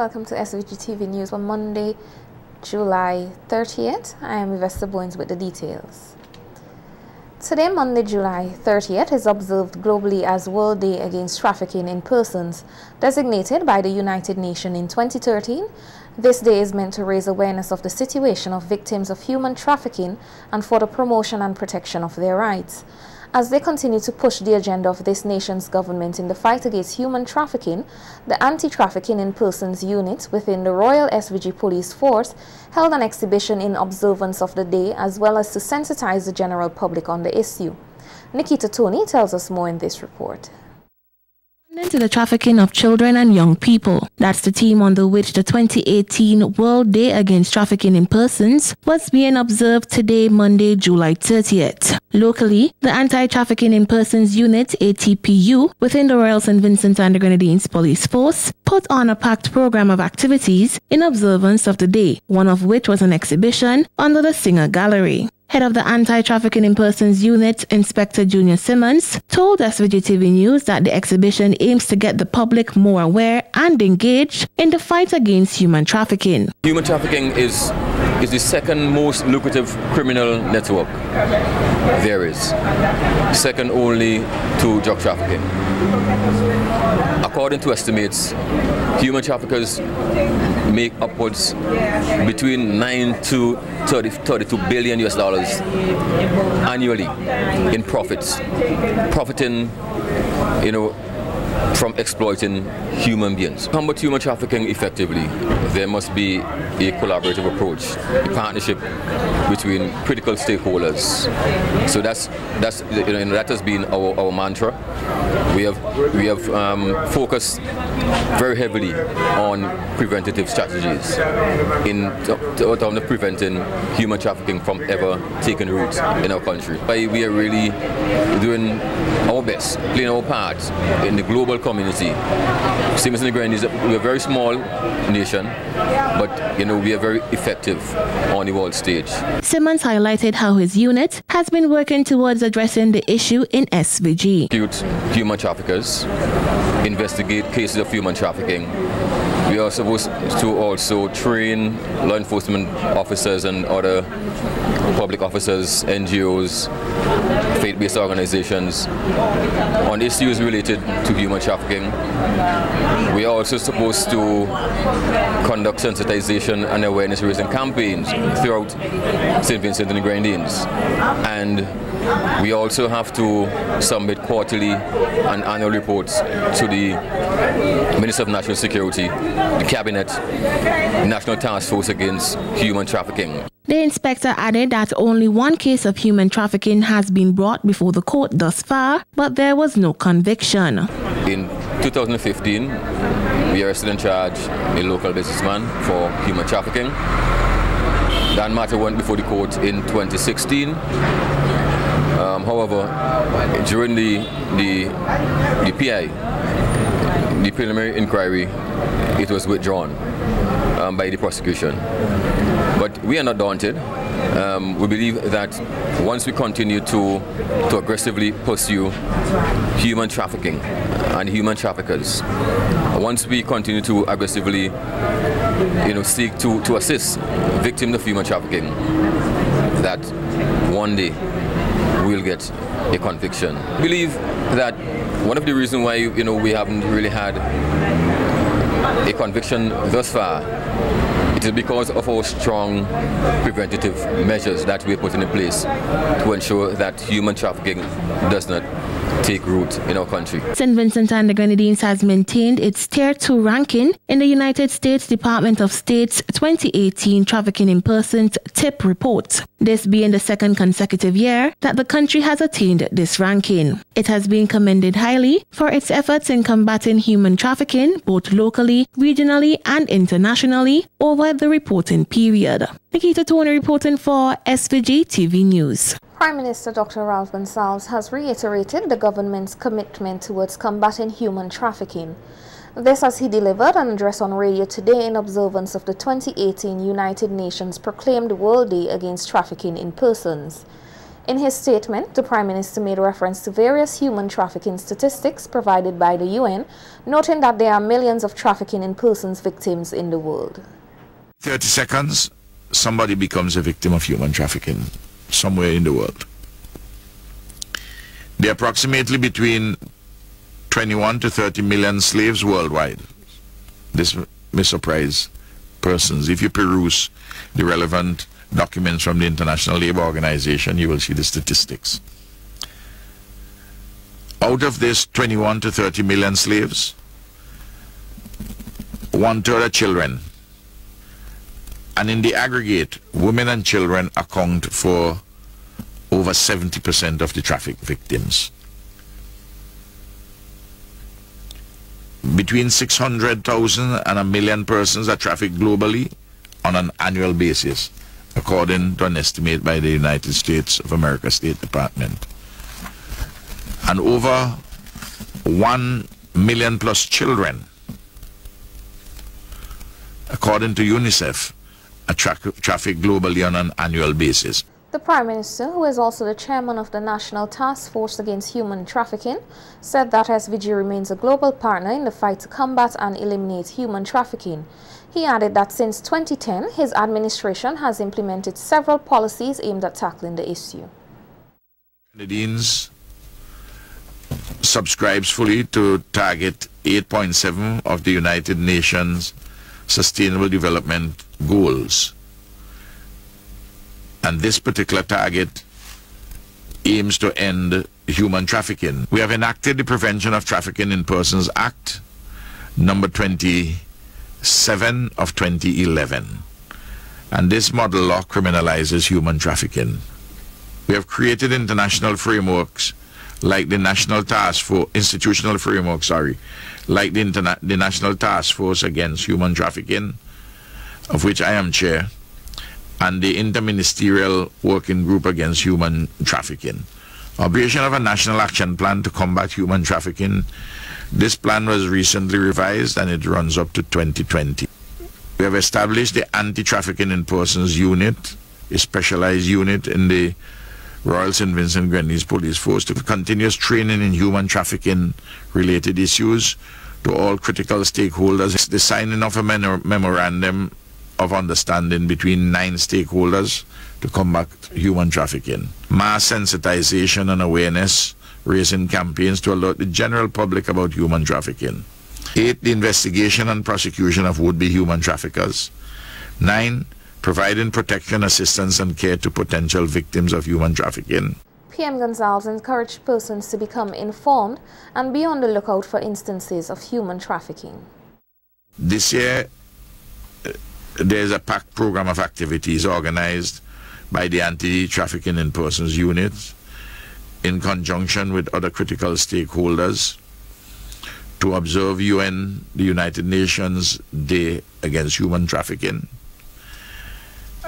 welcome to SVG-TV News on Monday, July 30th. I am Yvesta Boynes with the details. Today, Monday, July 30th, is observed globally as World Day Against Trafficking in Persons, designated by the United Nations in 2013. This day is meant to raise awareness of the situation of victims of human trafficking and for the promotion and protection of their rights. As they continue to push the agenda of this nation's government in the fight against human trafficking, the Anti-Trafficking in Persons unit within the Royal SVG Police Force held an exhibition in observance of the day as well as to sensitize the general public on the issue. Nikita Tony tells us more in this report. To the trafficking of children and young people. That's the theme under which the 2018 World Day Against Trafficking in Persons was being observed today, Monday, July 30th. Locally, the Anti-Trafficking in Persons Unit, ATPU, within the Royal St. Vincent and the Grenadines Police Force, put on a packed program of activities in observance of the day, one of which was an exhibition under the Singer Gallery. Head of the Anti-Trafficking in Persons Unit, Inspector Junior Simmons, told SVGTV News that the exhibition aims to get the public more aware and engaged in the fight against human trafficking. Human trafficking is the second most lucrative criminal network there is, second only to drug trafficking. According to estimates, human traffickers make upwards between 9 to 32 billion US dollars annually in profits, profiting, from exploiting human beings. To combat human trafficking effectively, there must be a collaborative approach, a partnership between critical stakeholders. So that has been our mantra. We have focused very heavily on preventative strategies in terms of preventing human trafficking from ever taking root in our country. We are really doing our best, playing our part in the global community. Same as in the Grenadines, we're a very small nation, but we are very effective on the world stage. Simmons highlighted how his unit has been working towards addressing the issue in SVG. Human traffickers, investigate cases of human trafficking. We are supposed to also train law enforcement officers and other public officers, NGOs, faith-based organizations on issues related to human trafficking. We are also supposed to conduct sensitization and awareness raising campaigns throughout St. Vincent and the Grenadines. And we also have to submit quarterly and annual reports to the Minister of National Security, the Cabinet, the National Task Force Against Human Trafficking. The inspector added that only one case of human trafficking has been brought before the court thus far, but there was no conviction. In 2015, we arrested and charged a local businessman for human trafficking. That matter went before the court in 2016. However, during the PI, the preliminary inquiry, it was withdrawn by the prosecution. But we are not daunted. We believe that once we continue to aggressively pursue human trafficking and human traffickers, once we continue to aggressively seek to assist victims of human trafficking, that one day we'll get a conviction. I believe that one of the reasons why we haven't really had a conviction thus far, it is because of our strong preventative measures that we are putting in place to ensure that human trafficking does not take root in our country. St. Vincent and the Grenadines has maintained its Tier 2 ranking in the United States Department of State's 2018 Trafficking in Persons TIP report, this being the second consecutive year that the country has attained this ranking. It has been commended highly for its efforts in combating human trafficking both locally, regionally and internationally over the reporting period. Nikita Tony reporting for SVG-TV News. Prime Minister Dr. Ralph Gonsalves has reiterated the government's commitment towards combating human trafficking. This as he delivered an address on radio today in observance of the 2018 United Nations proclaimed World Day Against Trafficking in Persons. In his statement, the Prime Minister made reference to various human trafficking statistics provided by the UN, noting that there are millions of trafficking in persons victims in the world. 30 seconds, somebody becomes a victim of human trafficking somewhere in the world. There are approximately between 21 to 30 million slaves worldwide. This may surprise persons. If you peruse the relevant documents from the International Labour Organization, you will see the statistics. Out of this 21 to 30 million slaves, 1/3 are children. And in the aggregate, women and children account for over 70% of the traffic victims. Between 600,000 and 1 million persons are trafficked globally on an annual basis, according to an estimate by the United States of America State Department. And over 1 million plus children, according to UNICEF, are trafficked globally on an annual basis. The Prime Minister, who is also the chairman of the National Task Force Against Human Trafficking, said that SVG remains a global partner in the fight to combat and eliminate human trafficking. He added that since 2010, his administration has implemented several policies aimed at tackling the issue. Grenadines subscribes fully to target 8.7 of the United Nations Sustainable Development Goals. And this particular target aims to end human trafficking. We have enacted the Prevention of Trafficking in Persons Act, number 27 of 2011. And this model law criminalizes human trafficking. We have created international frameworks like the National Task Force, institutional framework, like the National Task Force Against Human Trafficking, of which I am chair, and the Interministerial Working Group Against Human Trafficking. Operation of a national action plan to combat human trafficking. This plan was recently revised and it runs up to 2020. We have established the Anti-Trafficking in Persons Unit, a specialized unit in the Royal St. Vincent Grenadines Police Force, to continuous training in human trafficking related issues to all critical stakeholders. The signing of a memorandum of understanding between 9 stakeholders to combat human trafficking. Mass sensitization and awareness raising campaigns to alert the general public about human trafficking. 8. The investigation and prosecution of would-be human traffickers. 9. Providing protection, assistance and care to potential victims of human trafficking. PM Gonzalez encouraged persons to become informed and be on the lookout for instances of human trafficking. This year, there's a packed program of activities organized by the Anti-Trafficking in Persons Unit in conjunction with other critical stakeholders to observe the United Nations Day Against Human Trafficking.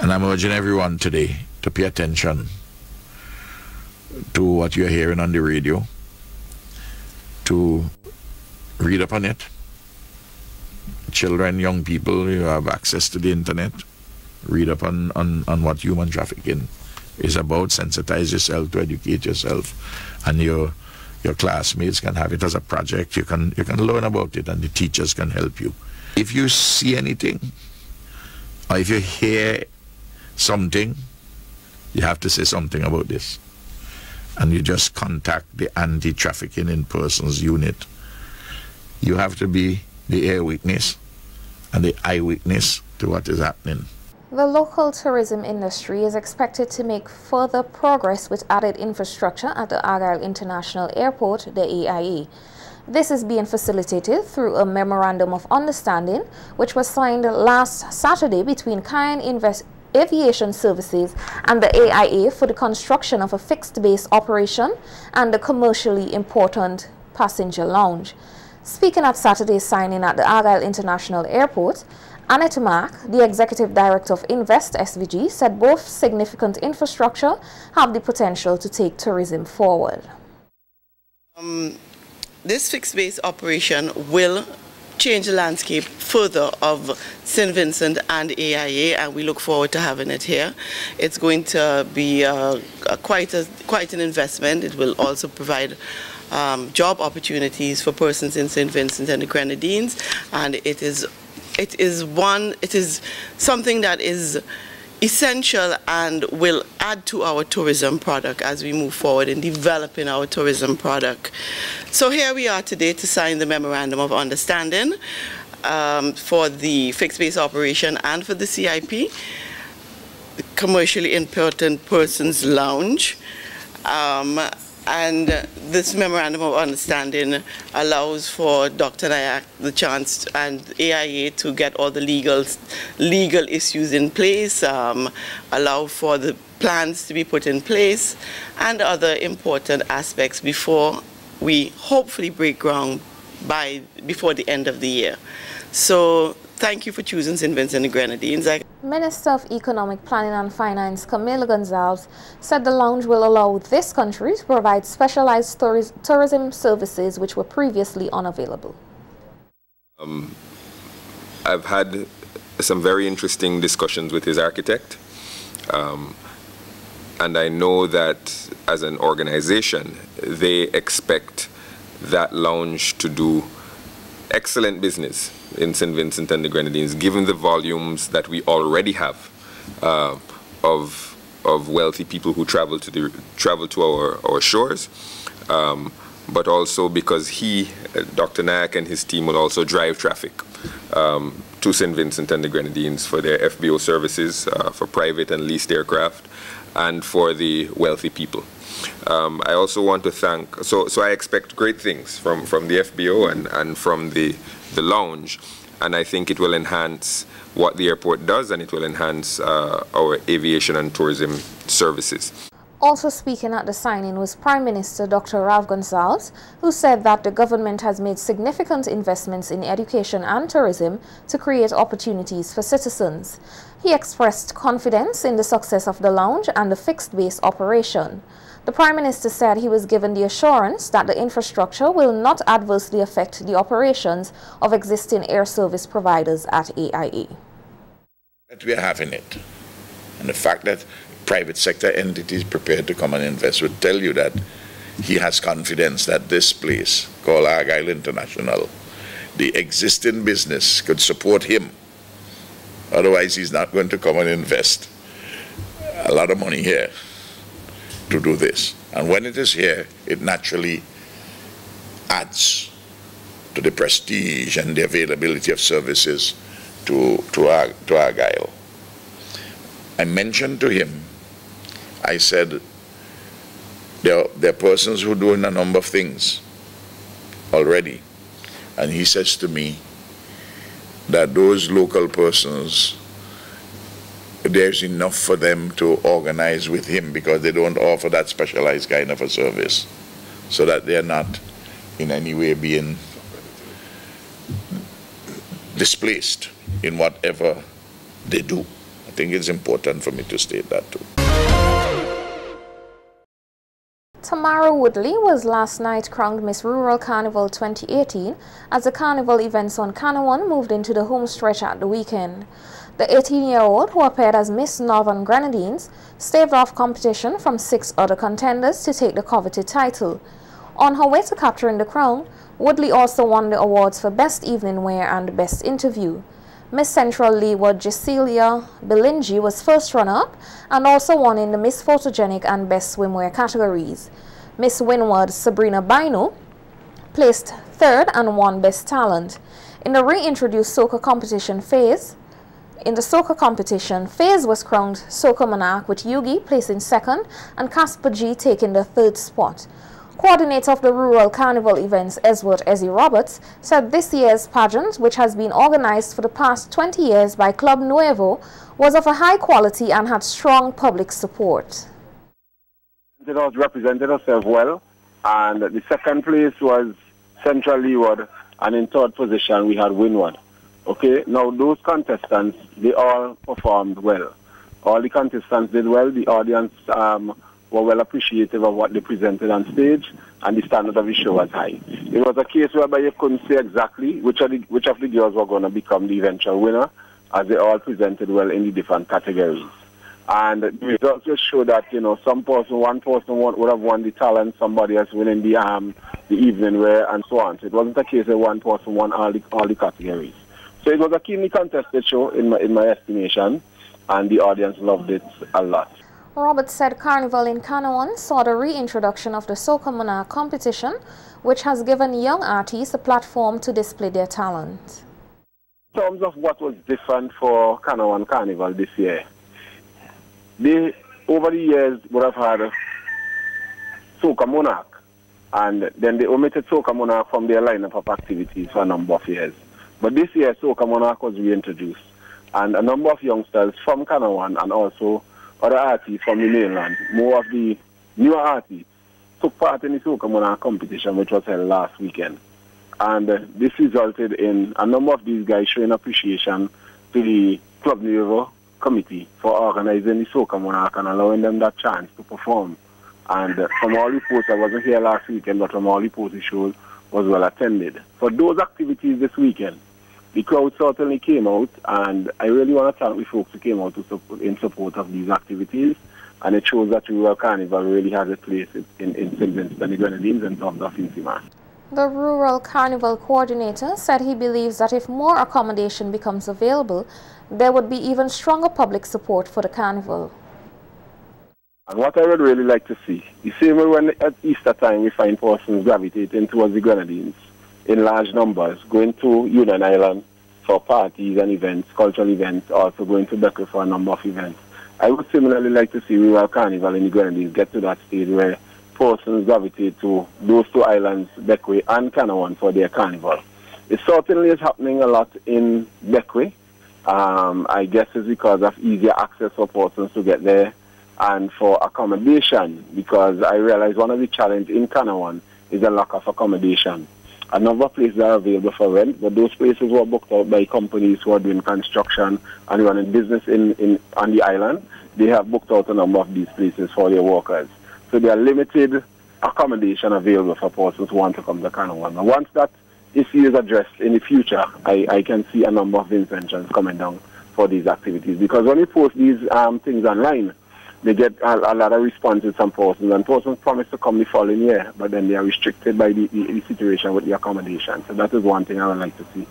And I'm urging everyone today to pay attention to what you're hearing on the radio, to read up on it. Children, young people, you have access to the internet. Read up on what human trafficking is about. Sensitize yourself, to educate yourself, and your classmates can have it as a project. You can learn about it, and the teachers can help you. If you see anything, or if you hear something, you have to say something about this. And you just contact the Anti-Trafficking in Persons Unit. You have to be the ear witness and the eyewitness to what is happening. The local tourism industry is expected to make further progress with added infrastructure at the Argyle International Airport, the AIA. This is being facilitated through a Memorandum of Understanding, which was signed last Saturday between Cayenne Aviation Services and the AIA for the construction of a fixed-base operation and a commercially important passenger lounge. Speaking at Saturday's signing at the Argyle International Airport, Annette Mark, the Executive Director of Invest SVG, said both significant infrastructure have the potential to take tourism forward. This fixed-base operation will change the landscape further of St. Vincent and AIA, and we look forward to having it here. It's going to be quite an investment. It will also provide job opportunities for persons in St. Vincent and the Grenadines, and it is something that is essential and will add to our tourism product as we move forward in developing our tourism product. So here we are today to sign the Memorandum of Understanding for the fixed base operation and for the CIP, the Commercially Important Persons Lounge. And this Memorandum of Understanding allows for Dr. Nayak the chance and AIA to get all the legal issues in place, allow for the plans to be put in place, and other important aspects before we hopefully break ground before the end of the year. So thank you for choosing St. Vincent and the Grenadines. Minister of Economic Planning and Finance Camille Gonzalez said the lounge will allow this country to provide specialized tourism services which were previously unavailable. I've had some very interesting discussions with his architect, and I know that as an organization they expect that lounge to do excellent business in St. Vincent and the Grenadines, given the volumes that we already have of wealthy people who travel to our shores, but also because Dr. Nayak and his team will also drive traffic to St. Vincent and the Grenadines for their FBO services, for private and leased aircraft, and for the wealthy people. I also want to thank, so I expect great things from the FBO and from the lounge, and I think it will enhance what the airport does, and it will enhance our aviation and tourism services. Also speaking at the signing was Prime Minister Dr. Ralph Gonsalves, who said that the government has made significant investments in education and tourism to create opportunities for citizens. He expressed confidence in the success of the lounge and the fixed base operation. The Prime Minister said he was given the assurance that the infrastructure will not adversely affect the operations of existing air service providers at AIA. That we are having it, and the fact that private sector entities prepared to come and invest would tell you that he has confidence that this place, called Argyle International, the existing business could support him. Otherwise, he's not going to come and invest a lot of money here to do this. And when it is here, it naturally adds to the prestige and the availability of services to Argyle. I mentioned to him, I said, there are persons who are doing a number of things already. And he says to me that those local persons, there's enough for them to organize with him because they don't offer that specialized kind of a service, so that they're not in any way being displaced in whatever they do. I think it's important for me to state that too. Tamara Woodley was last night crowned Miss Rural Carnival 2018 as the carnival events on Carnival moved into the home stretch at the weekend. The 18-year-old, who appeared as Miss Northern Grenadines, staved off competition from 6 other contenders to take the coveted title. On her way to capturing the crown, Woodley also won the awards for Best Evening Wear and Best Interview. Miss Central Leeward Jasilia Belingi was first runner-up and also won in the Miss Photogenic and Best Swimwear categories. Miss Windward Sabrina Bino placed third and won Best Talent. In the reintroduced soca competition phase, Faze was crowned Soca Monarch with Yugi placing second and Casper G taking the third spot. Coordinator of the Rural Carnival events, Eswert Ezzy Roberts, said this year's pageant, which has been organized for the past 20 years by Club Nuevo, was of a high quality and had strong public support. It was represented herself well, and the second place was Central Leeward, and in third position we had Windward. Okay, now those contestants, they all performed well. All the contestants did well. The audience were well appreciative of what they presented on stage, and the standard of the show was high. It was a case whereby you couldn't say exactly which of the girls were going to become the eventual winner, as they all presented well in the different categories. And the results just show that, one person would have won the talent, somebody else winning the evening wear, and so on. So it wasn't a case that one person won all the categories. So it was a keenly contested show in my estimation, and the audience loved it a lot. Robert said Carnival in Canouan saw the reintroduction of the Soca Monarch competition, which has given young artists a platform to display their talent. In terms of what was different for Canouan Carnival this year, they, over the years, would have had Soca Monarch, and then they omitted Soca Monarch from their lineup of activities for a number of years. But this year, Soca Monarch was reintroduced, and a number of youngsters from Canouan and also other artists from the mainland, more of the newer artists, took part in the Soca Monarch competition, which was held last weekend. And this resulted in a number of these guys showing appreciation to the Club Nouveau committee for organizing the Soca Monarch and allowing them that chance to perform. And from all reports, I wasn't here last weekend, but from all reports, the show was well attended. For those activities this weekend, the crowd certainly came out, and I really want to thank the folks who came out in support of these activities, and it shows that Rural Carnival really has a place in St. Vincent and the Grenadines in terms of Intima. The Rural Carnival coordinator said he believes that if more accommodation becomes available, there would be even stronger public support for the carnival. And what I would really like to see, the same way when at Easter time we find persons gravitating towards the Grenadines in large numbers, going to Union Island for parties and events, cultural events, also going to Beckley for a number of events. I would similarly like to see Rural Carnival in the Grenadines get to that stage where persons gravitate to those two islands, Beckway and Canouan, for their carnival. It certainly is happening a lot in Beckway. I guess it's because of easier access for persons to get there and for accommodation, because I realize one of the challenges in Canouan is a lack of accommodation. A number of places are available for rent, but those places were booked out by companies who are doing construction and running business on the island. They have booked out a number of these places for their workers. So there are limited accommodation available for persons who want to come to Canouan. And once that issue is addressed in the future, I can see a number of intentions coming down for these activities. Because when you post these things online, they get a lot of responses from persons, and persons promise to come the following year, but then they are restricted by the situation with the accommodation. So that is one thing I would like to see.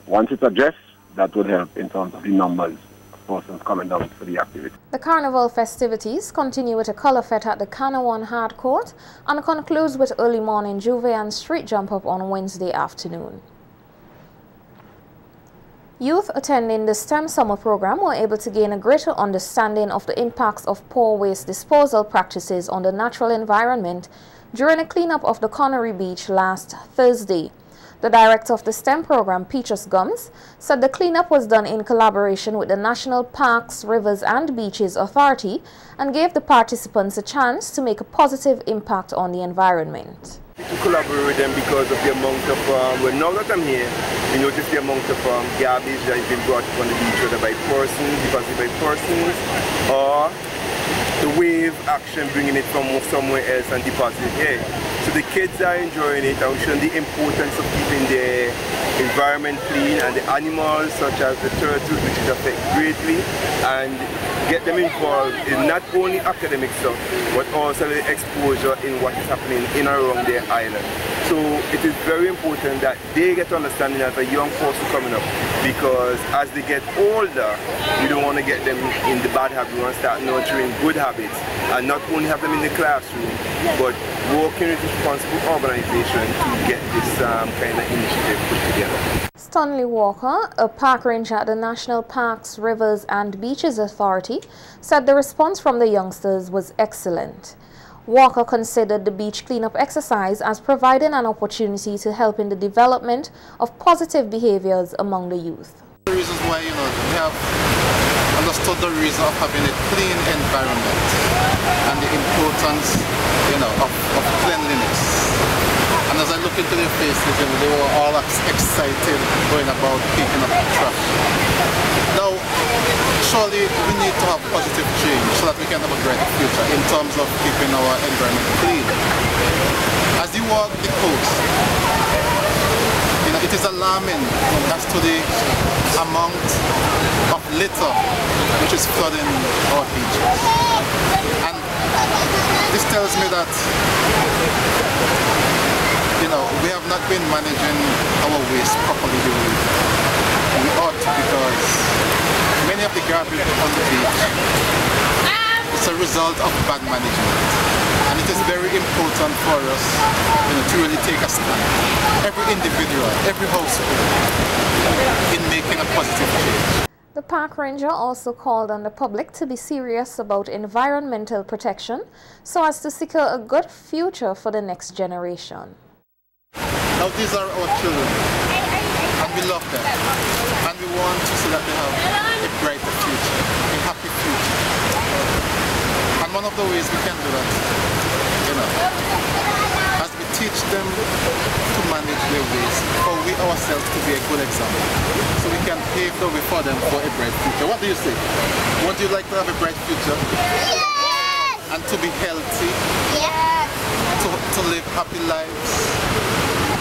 Once it's addressed, that would help in terms of the numbers of persons coming down for the activity. The carnival festivities continue with a colour fete at the Canouan Hard Court and concludes with early morning juve and street jump up on Wednesday afternoon. Youth attending the STEM summer program were able to gain a greater understanding of the impacts of poor waste disposal practices on the natural environment during a cleanup of the Connery Beach last Thursday. The director of the STEM program, Petrus Gums, said the cleanup was done in collaboration with the National Parks, Rivers and Beaches Authority and gave the participants a chance to make a positive impact on the environment. To collaborate with them because of the amount of, well, now that I'm here, we notice the amount of garbage that has been brought on the beach, whether by persons, deposited by persons, or the wave action bringing it from somewhere else and depositing it here. So the kids are enjoying it and showing the importance of keeping the environment clean and the animals such as the turtles, which is affected greatly, and get them involved in not only academic stuff, but also the exposure in what is happening in and around their island. So it is very important that they get understanding as a young person coming up, because as they get older, we don't want to get them in the bad habits. We want to start nurturing good habits and not only have them in the classroom, but working with responsible organization to get this kind of initiative put together. Stanley Walker, a park ranger at the National Parks, Rivers and Beaches Authority, said the response from the youngsters was excellent. Walker considered the beach cleanup exercise as providing an opportunity to help in the development of positive behaviors among the youth. The reasons why, we have understood the reason of having a clean environment and the importance, of cleanliness. And as I look into their faces, they were all excited going about picking up the trash. Now, surely we need to have positive change so that we can have a brighter future in terms of keeping our environment clean. As you walk the coast, it is alarming as to the amount of litter which is flooding our beaches. And this tells me that we have not been managing our waste properly the way we ought to, because many of the garbage on the beach is a result of bad management. And it is very important for us to really take a stand, every individual, every household, in making a positive change. The park ranger also called on the public to be serious about environmental protection so as to secure a good future for the next generation. Now these are our children, and we love them, and we want to see that they have a brighter future, a happy future. And one of the ways we can do that, as we teach them to manage their waste, for we ourselves to be a good example, so we can pave the way for them for a bright future. What do you say? Would you like to have a bright future? Yes! And to be healthy? Yes! To live happy lives?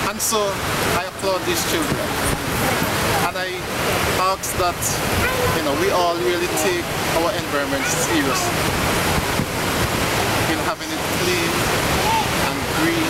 And so I applaud these children, and I ask that we all really take our environment seriously in having it clean and green